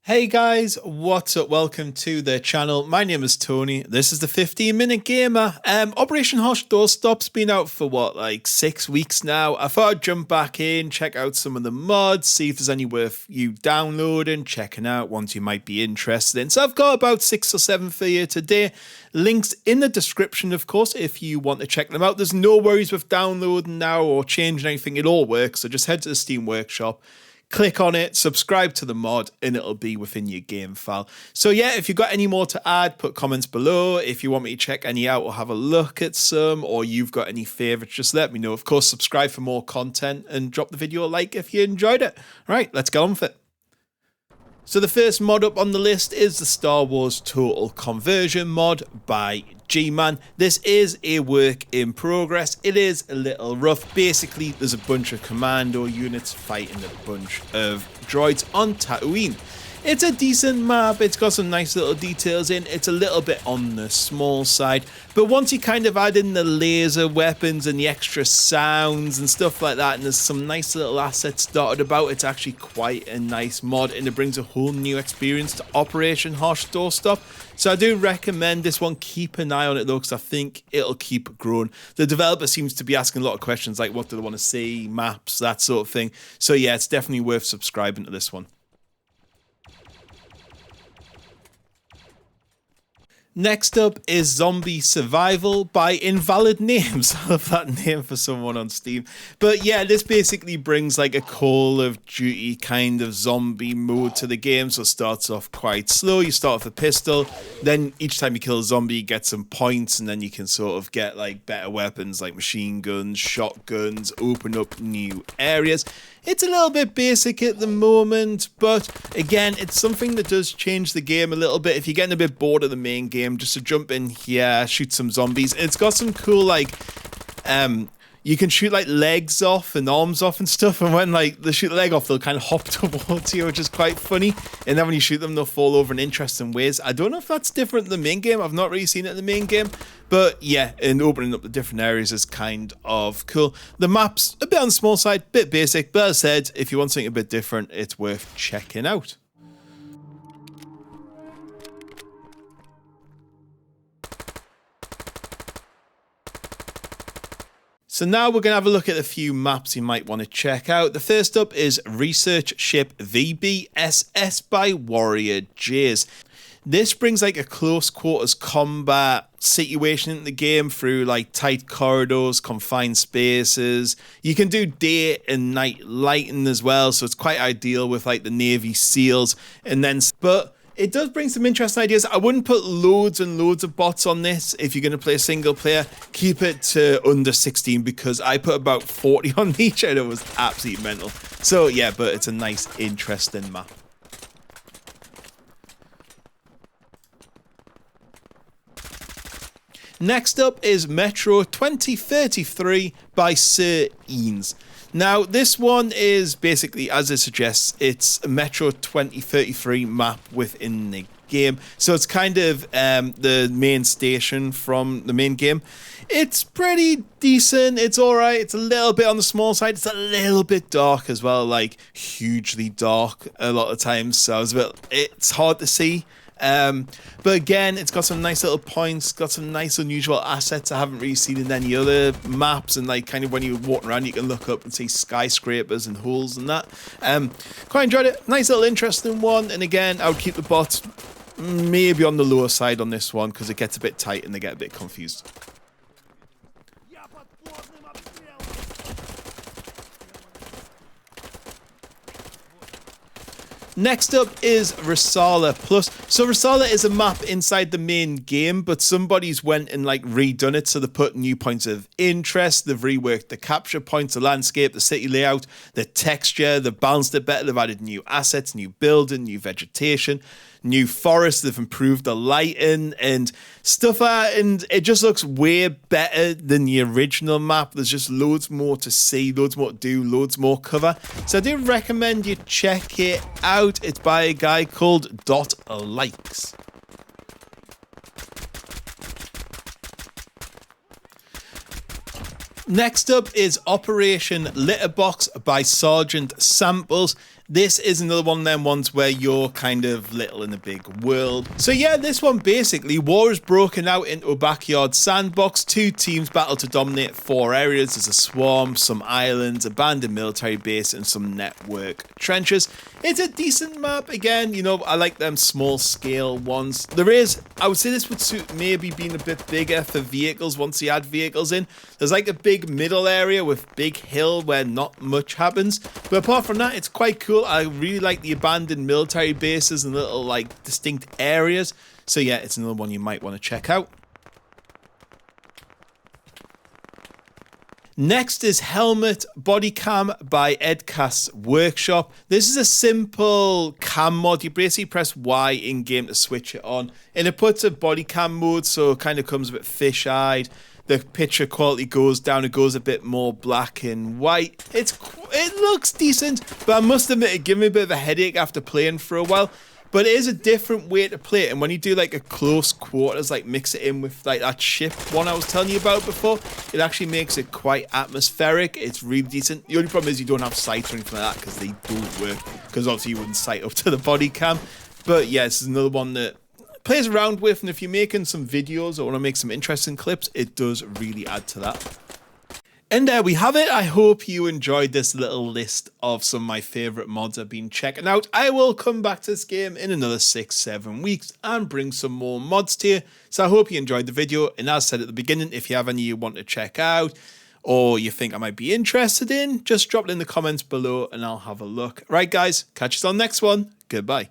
Hey guys, what's up? Welcome to the channel. My name is Tony. This is the 15-minute gamer. Operation Harsh Doorstop's been out for like 6 weeks now. I thought I'd jump back in, check out some of the mods, see if there's any worth you downloading, checking out, ones you might be interested in. So I've got about 6 or 7 for you today. Links in the description, of course, if you want to check them out. There's no worries with downloading now or changing anything. It all works. So just head to the Steam Workshop. Click on it, subscribe to the mod, and it'll be within your game file. So yeah, if you've got any more to add, put comments below. If you want me to check any out or have a look at some, or you've got any favorites, just let me know. Of course, subscribe for more content and drop the video a like if you enjoyed it. Right, let's get on with it. So the first mod up on the list is the Star Wars Total Conversion mod by G-Man. This is a work in progress. It is a little rough. Basically, there's a bunch of commando units fighting a bunch of droids on Tatooine. It's a decent map, it's got some nice little details in, it's a little bit on the small side, but once you kind of add in the laser weapons and the extra sounds and stuff like that, and there's some nice little assets dotted about, it's actually quite a nice mod, and it brings a whole new experience to Operation Harsh Doorstop. So I do recommend this one. Keep an eye on it though, because I think it'll keep growing. The developer seems to be asking a lot of questions like what do they want to see, maps, that sort of thing. So yeah, it's definitely worth subscribing to this one. Next up is Zombie Survival by Invalid Names. I love that name for someone on Steam. But yeah, this basically brings like a Call of Duty kind of zombie mode to the game. So it starts off quite slow. You start with a pistol. Then each time you kill a zombie, you get some points. And then you can sort of get like better weapons like machine guns, shotguns, open up new areas. It's a little bit basic at the moment, but again, it's something that does change the game a little bit. If you're getting a bit bored of the main game, just to jump in here, shoot some zombies. It's got some cool, like, you can shoot, like, legs off and arms off and stuff, and when, like, they shoot the leg off, they'll kind of hop towards you, which is quite funny. And then when you shoot them, they'll fall over in interesting ways. I don't know if that's different in the main game. I've not really seen it in the main game. But yeah, and opening up the different areas is kind of cool. The map's a bit on the small side, bit basic, but as I said, if you want something a bit different, it's worth checking out. So now we're going to have a look at a few maps you might want to check out. The first up is Research Ship VBSS by Warrior Jays. This brings like a close quarters combat situation in the game through like tight corridors, confined spaces. You can do day and night lighting as well, so it's quite ideal with like the Navy SEALs. But it does bring some interesting ideas. I wouldn't put loads and loads of bots on this. If you're going to play a single player, keep it to under 16 because I put about 40 on each and it was absolutely mental. So yeah, but it's a nice, interesting map. Next up is Metro 2033 by Sir Eanes. Now, this one is basically, as it suggests, it's a Metro 2033 map within the game. So it's kind of the main station from the main game. It's pretty decent. It's alright. It's a little bit on the small side. It's a little bit dark as well, like hugely dark a lot of times. So it's hard to see. But again, it's got some nice little points, got some nice unusual assets I haven't really seen in any other maps, and like kind of when you're walking around you can look up and see skyscrapers and holes and that. Quite enjoyed it. Nice little interesting one, and again I would keep the bots maybe on the lower side on this one because it gets a bit tight and they get a bit confused. Next up is RisalaPlus. So Risala is a map inside the main game, but somebody's went and like redone it. So they put new points of interest. They've reworked the capture points, the landscape, the city layout, the texture. They've balanced it better. They've added new assets, new building, new vegetation, new forests. They've improved the lighting and stuff, and it just looks way better than the original map. There's just loads more to see, loads more to do, loads more cover. So I do recommend you check it out. It's by a guy called .likes. Next up is Operation Litterbox by Sergeant Samples. This is another one of them ones where you're kind of little in a big world. So yeah, this one basically, war is broken out into a backyard sandbox. 2 teams battle to dominate 4 areas. There's a swarm, some islands, abandoned military base, and some network trenches. It's a decent map. Again, you know, I like them small scale ones. There is, I would say this would suit maybe being a bit bigger for vehicles once you add vehicles in. There's like a big middle area with big hill where not much happens. But apart from that, it's quite cool. I really like the abandoned military bases and little like distinct areas. So yeah, it's another one you might want to check out. Next is Helmet Body Cam by Edcast's Workshop. This is a simple cam mod. You basically press Y in game to switch it on, and it puts a body cam mode, so it kind of comes a bit fish-eyed. The picture quality goes down, it goes a bit more black and white. It looks decent, but I must admit it gave me a bit of a headache after playing for a while. But it is a different way to play it, and when you do like a close quarters, like mix it in with like that ship one I was telling you about before, it actually makes it quite atmospheric. It's really decent. The only problem is you don't have sights or anything like that because they don't work, because obviously you wouldn't sight up to the body cam. But yeah, this is another one that plays around with, and if you're making some videos or want to make some interesting clips, it does really add to that. And there we have it. I hope you enjoyed this little list of some of my favourite mods I've been checking out. I will come back to this game in another 6-7 weeks and bring some more mods to you. So I hope you enjoyed the video. And as I said at the beginning, if you have any you want to check out or you think I might be interested in, just drop it in the comments below and I'll have a look. Right, guys, catch us on the next one. Goodbye.